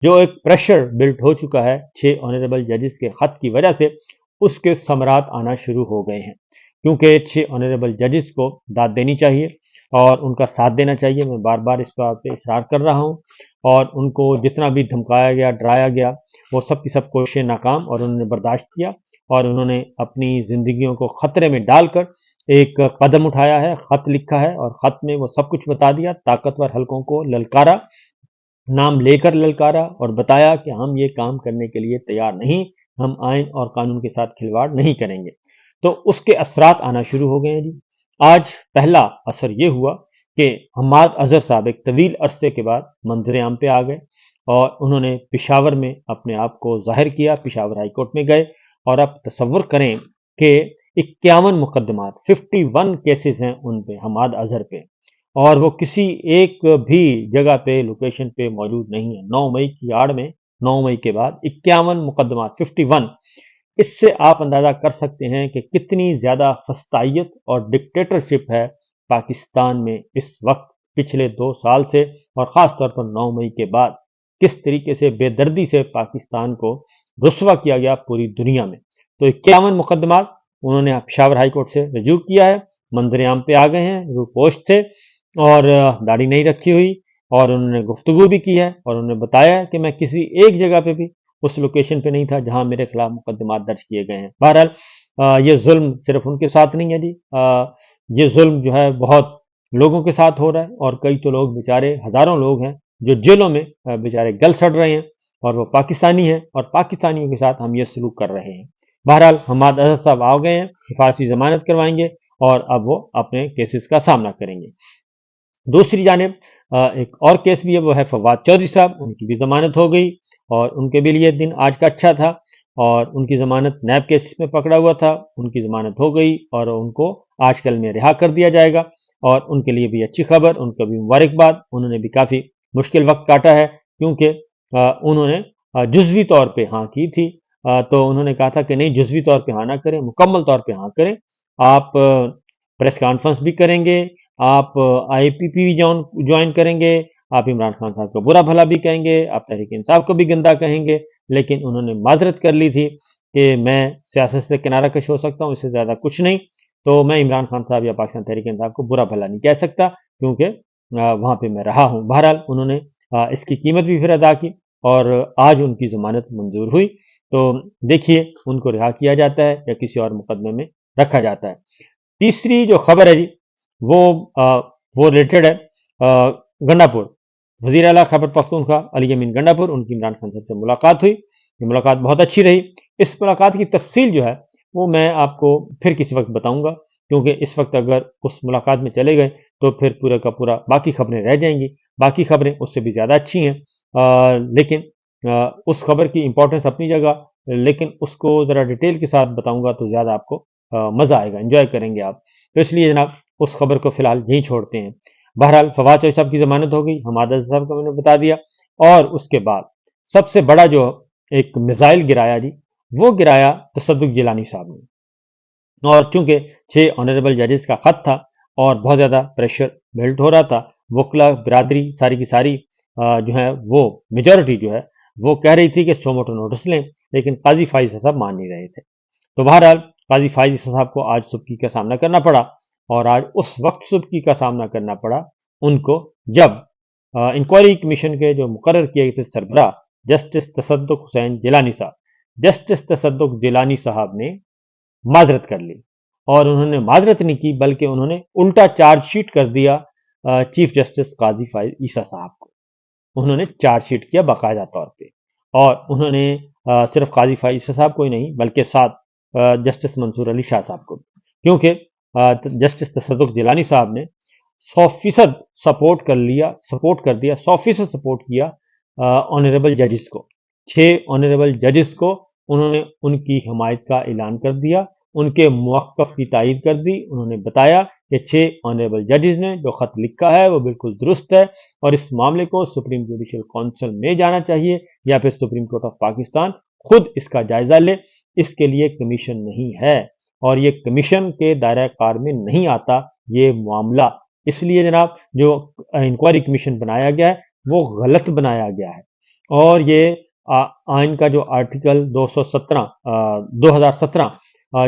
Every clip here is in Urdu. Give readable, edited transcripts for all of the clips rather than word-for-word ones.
جو ایک پریشر بلٹ ہو چکا ہے 6 آنریبل ججز کے خط کی وجہ سے، اس کے ثمرات آنا شروع ہو گئے ہیں، کیونکہ 6 آنریبل ججز کو داد دینی چاہیے اور ان کا ساتھ دینا چاہیے۔ میں بار بار اس بات پہ اصرار کر رہا ہوں، اور ان کو جتنا بھی دھمکایا گیا، ڈرایا گیا، وہ سب کی سب کوششیں ناکام، اور انہوں نے برداشت کیا، اور انہوں نے اپنی زندگیوں کو خطرے میں ڈال کر ایک قدم اٹھایا ہے، خط لکھا ہے، اور خط میں وہ سب کچھ بتا دیا، طاقتور حلقوں کو للکارا، نام لے کر للکارا، اور بتایا کہ ہم یہ کام کرنے کے لیے تیار نہیں، ہم آئین اور قانون کے ساتھ کھلواڑ نہیں کریں گے۔ تو اس کے اثرات آنا شروع ہو گئے ہیں جی۔ آج پہلا اثر یہ ہوا کہ حماد اظہر صاحب ایک طویل عرصے کے بعد منظر عام پہ آ گئے، اور انہوں نے پشاور میں اپنے آپ کو ظاہر کیا، پشاور ہائی کورٹ میں گئے، اور اب تصور کریں کہ 51 مقدمات 51 کیسز ہیں ان پہ، حماد اظہر پہ، اور وہ کسی ایک بھی جگہ پہ لوکیشن پہ موجود نہیں ہے۔ 9 مئی کی آڑ میں، 9 مئی کے بعد 51 مقدمات 51۔ اس سے آپ اندازہ کر سکتے ہیں کہ کتنی زیادہ فسطائیت اور ڈکٹیٹرشپ ہے پاکستان میں اس وقت، پچھلے 2 سال سے، اور خاص طور پر 9 مئی کے بعد کس طریقے سے بے دردی سے پاکستان کو رسوا کیا گیا پوری دنیا میں۔ تو 51 مقدمات انہوں نے پشاور ہائی کورٹ سے رجوع کیا ہے، منظر عام پہ آ گئے ہیں، روپوش تھے اور داڑھی نہیں رکھی ہوئی، اور انہوں نے گفتگو بھی کی ہے، اور انہوں نے بتایا کہ میں کسی ایک جگہ پہ بھی اس لوکیشن پہ نہیں تھا جہاں میرے خلاف مقدمات درج کیے گئے ہیں۔ بہرحال یہ ظلم صرف ان کے ساتھ نہیں ہے جی، یہ ظلم جو ہے بہت لوگوں کے ساتھ ہو رہا ہے، اور کئی تو لوگ بیچارے، ہزاروں لوگ ہیں جو جیلوں میں بیچارے گل سڑ رہے ہیں، اور وہ پاکستانی ہیں، اور پاکستانیوں کے ساتھ ہم یہ سلوک کر رہے ہیں۔ بہرحال حماد اظہر صاحب آ گئے ہیں، حفاظتی ضمانت کروائیں گے، اور اب وہ اپنے کیسز کا سامنا کریں گے۔ دوسری جانب ایک اور کیس بھی ہے، وہ ہے فواد چودھری صاحب، ان کی بھی ضمانت ہو گئی، اور ان کے بھی لیے دن آج کا اچھا تھا، اور ان کی ضمانت نیب کیس میں پکڑا ہوا تھا، ان کی ضمانت ہو گئی، اور ان کو آج کل میں رہا کر دیا جائے گا، اور ان کے لیے بھی اچھی خبر، ان کو بھی مبارکباد۔ انہوں نے بھی کافی مشکل وقت کاٹا ہے، کیونکہ انہوں نے جزوی طور پہ ہاں کی تھی، تو انہوں نے کہا تھا کہ نہیں، جزوی طور پہ ہاں نہ کریں، مکمل طور پہ ہاں کریں، آپ پریس کانفرنس بھی کریں گے، آپ آئی پی پی بھی جوائن کریں گے، آپ عمران خان صاحب کو برا بھلا بھی کہیں گے، آپ تحریک انصاف کو بھی گندا کہیں گے، لیکن انہوں نے معذرت کر لی تھی کہ میں سیاست سے کنارہ کش ہو سکتا ہوں، اس سے زیادہ کچھ نہیں، تو میں عمران خان صاحب یا پاکستان تحریک انصاف کو برا بھلا نہیں کہہ سکتا، کیونکہ وہاں پہ میں رہا ہوں۔ بہرحال انہوں نے اس کی قیمت بھی پھر ادا کی، اور آج ان کی ضمانت منظور ہوئی، تو دیکھیے ان کو رہا کیا جاتا ہے یا کسی اور مقدمے میں رکھا جاتا ہے۔ تیسری جو خبر ہے جی، وہ ریلیٹڈ ہے گنڈا پور، وزیر اعلیٰ خیبر پختونخوا علی امین گنڈا پور، ان کی عمران خان صاحب سے ملاقات ہوئی، یہ ملاقات بہت اچھی رہی۔ اس ملاقات کی تفصیل جو ہے وہ میں آپ کو پھر کسی وقت بتاؤں گا، کیونکہ اس وقت اگر اس ملاقات میں چلے گئے تو پھر پورے کا پورا باقی خبریں رہ جائیں گی، باقی خبریں اس سے بھی زیادہ اچھی ہیں، لیکن اس خبر کی امپورٹنس اپنی جگہ، لیکن اس کو ذرا ڈیٹیل کے ساتھ بتاؤں گا تو زیادہ آپ کو مزہ آئے گا، انجوائے کریں گے آپ، تو اس لیے جناب اس خبر کو فی الحال یہیں چھوڑتے ہیں۔ بہرحال فواد چودھری صاحب کی ضمانت ہو گئی، حماد اظہر صاحب کو میں نے بتا دیا، اور اس کے بعد سب سے بڑا جو ایک میزائل گرایا جی، وہ گرایا تصدق جیلانی صاحب نے، اور چونکہ 6 آنریبل ججز کا خط تھا اور بہت زیادہ پریشر بلٹ ہو رہا تھا، وکلا برادری ساری کی ساری جو ہے وہ میجورٹی جو ہے وہ کہہ رہی تھی کہ سو موٹو نوٹس لیں، لیکن قاضی فائز صاحب مان نہیں رہے تھے، تو بہرحال قاضی فائز صاحب کو آج سبکی کا سامنا کرنا پڑا، اور آج اس وقت سبکی کا سامنا کرنا پڑا ان کو جب انکوائری کمیشن کے جو مقرر کیے گئے تھے سربراہ جسٹس تصدق حسین جیلانی صاحب، جسٹس تصدق جیلانی صاحب نے معذرت کر لی، اور انہوں نے معذرت نہیں کی بلکہ انہوں نے الٹا چارج شیٹ کر دیا چیف جسٹس قاضی فائز عیسیٰ صاحب کو، انہوں نے چارج شیٹ کیا باقاعدہ طور پہ، اور انہوں نے صرف قاضی فائز عیسیٰ صاحب کو ہی نہیں بلکہ ساتھ جسٹس منصور علی شاہ صاحب کو، کیونکہ جسٹس تصدق جیلانی صاحب نے 100% سپورٹ کر دیا 100% سپورٹ کیا آنریبل ججز کو، 6 آنریبل ججز کو انہوں نے ان کی حمایت کا اعلان کر دیا، ان کے موقف کی تائید کر دی، انہوں نے بتایا کہ 6 آنریبل ججز نے جو خط لکھا ہے وہ بالکل درست ہے، اور اس معاملے کو سپریم جوڈیشل کونسل میں جانا چاہیے، یا پھر سپریم کورٹ آف پاکستان خود اس کا جائزہ لے، اس کے لیے کمیشن نہیں ہے، اور یہ کمیشن کے دائرہ کار میں نہیں آتا یہ معاملہ، اس لیے جناب جو انکوائری کمیشن بنایا گیا ہے وہ غلط بنایا گیا ہے، اور یہ آئین کا جو آرٹیکل 2017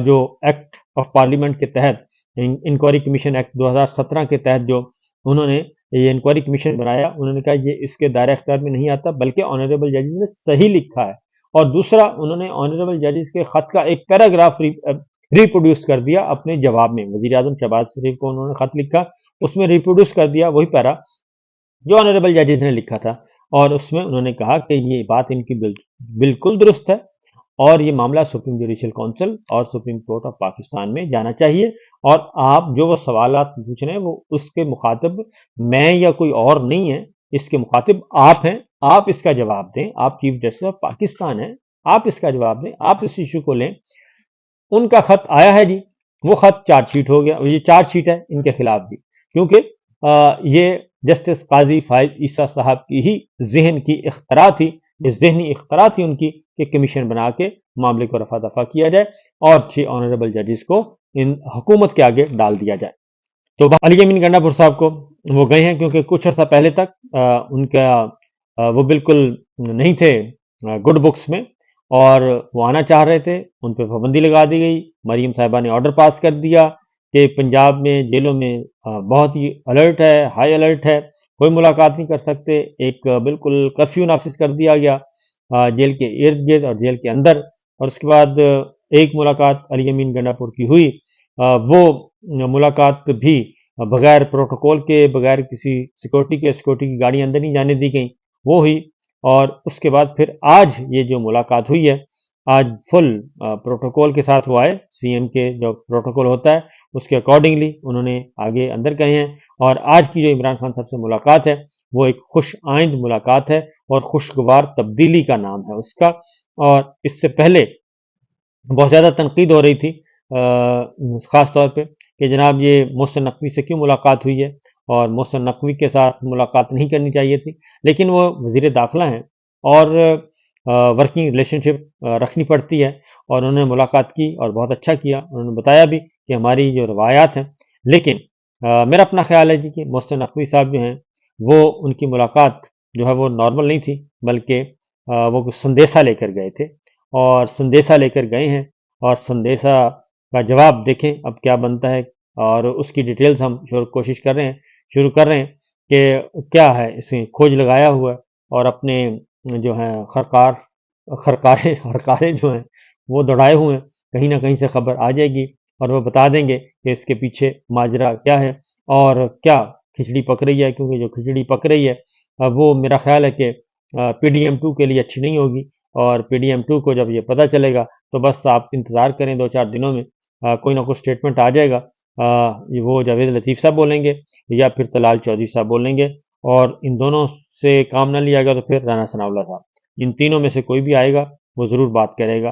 جو ایکٹ آف پارلیمنٹ کے تحت انکوائری کمیشن ایکٹ 2017 کے تحت جو انہوں نے یہ انکوائری کمیشن بنایا، انہوں نے کہا یہ اس کے دائرہ اختیار میں نہیں آتا، بلکہ آنریبل ججز نے صحیح لکھا ہے۔ اور دوسرا، انہوں نے آنریبل ججز کے خط کا ایک پیراگراف ریپروڈیوس کر دیا اپنے جواب میں۔ وزیر اعظم شہباز شریف کو انہوں نے خط لکھا، اس میں ریپروڈیوس کر دیا وہی پیرا جو آنریبل ججز نے لکھا تھا، اور اس میں انہوں نے کہا کہ یہ بات ان کی بالکل درست ہے، اور یہ معاملہ سپریم جوڈیشل کونسل اور سپریم کورٹ آف پاکستان میں جانا چاہیے، اور آپ جو وہ سوالات پوچھ رہے ہیں وہ اس کے مخاطب میں یا کوئی اور نہیں ہے، اس کے مخاطب آپ ہیں، آپ اس کا جواب دیں، آپ چیف جسٹس آف پاکستان ہیں، آپ اس کا جواب دیں، آپ اس ایشو کو لیں۔ ان کا خط آیا ہے جی، وہ خط چارج شیٹ ہو گیا، یہ چارج شیٹ ہے ان کے خلاف بھی، کیونکہ یہ جسٹس قاضی فائز عیسیٰ صاحب کی ہی ذہن کی اختراع تھی، یہ ذہنی اختراع تھی ان کی کہ کمیشن بنا کے معاملے کو رفع دفع کیا جائے اور 6 آنریبل ججز کو ان حکومت کے آگے ڈال دیا جائے۔ تو علی امین گنڈا پور صاحب کو وہ گئے ہیں، کیونکہ کچھ عرصہ پہلے تک ان کا وہ بالکل نہیں تھے گڈ بکس میں، اور وہ آنا چاہ رہے تھے، ان پہ پابندی لگا دی گئی۔ مریم صاحبہ نے آرڈر پاس کر دیا کہ پنجاب میں جیلوں میں بہت ہی الرٹ ہے، ہائی الرٹ ہے، کوئی ملاقات نہیں کر سکتے، ایک بالکل کرفیو نافذ کر دیا گیا جیل کے ارد گرد اور جیل کے اندر۔ اور اس کے بعد ایک ملاقات علی امین گنڈا پور کی ہوئی، وہ ملاقات بھی بغیر پروٹوکول کے، بغیر کسی سیکورٹی کی گاڑی اندر نہیں جانے دی گئی، وہ ہوئی۔ اور اس کے بعد پھر آج یہ جو ملاقات ہوئی ہے، آج فل پروٹوکول کے ساتھ وہ آئے، سی ایم کے جو پروٹوکول ہوتا ہے اس کے اکارڈنگلی انہوں نے آگے اندر گئے ہیں، اور آج کی جو عمران خان صاحب سے ملاقات ہے وہ ایک خوش آئند ملاقات ہے، اور خوشگوار تبدیلی کا نام ہے اس کا۔ اور اس سے پہلے بہت زیادہ تنقید ہو رہی تھی خاص طور پہ کہ جناب یہ محسن نقوی سے کیوں ملاقات ہوئی ہے، اور محسن نقوی کے ساتھ ملاقات نہیں کرنی چاہیے تھی، لیکن وہ وزیر داخلہ ہیں اور ورکنگ ریلیشن شپ رکھنی پڑتی ہے، اور انہوں نے ملاقات کی اور بہت اچھا کیا۔ انہوں نے بتایا بھی کہ ہماری جو روایات ہیں، لیکن میرا اپنا خیال ہے جی کہ محسن نقوی صاحب جو ہیں وہ ان کی ملاقات جو ہے وہ نارمل نہیں تھی، بلکہ وہ سندیسہ لے کر گئے تھے، اور سندیسہ لے کر گئے ہیں، اور سندیسہ کا جواب دیکھیں اب کیا بنتا ہے، اور اس کی ڈیٹیلز ہم کوشش کر رہے ہیں، شروع کر رہے ہیں کہ کیا ہے، اس میں کھوج لگایا ہوا ہے، اور اپنے جو ہیں ہرکارے جو ہیں وہ دوڑائے ہوئے ہیں، کہیں نہ کہیں سے خبر آ جائے گی اور وہ بتا دیں گے کہ اس کے پیچھے ماجرا کیا ہے اور کیا کھچڑی پک رہی ہے، کیونکہ جو کھچڑی پک رہی ہے وہ میرا خیال ہے کہ پی ڈی ایم 2 کے لیے اچھی نہیں ہوگی، اور پی ڈی ایم 2 کو جب یہ پتہ چلے گا تو بس آپ انتظار کریں، 2-4 دنوں میں کوئی نہ کوئی اسٹیٹمنٹ آ جائے گا، وہ جاوید لطیف صاحب بولیں گے یا پھر طلال چودھری صاحب بولیں گے، اور ان دونوں سے کام نہ لیا گا تو پھر رانا ثناء اللہ صاحب، ان تینوں میں سے کوئی بھی آئے گا وہ ضرور بات کرے گا۔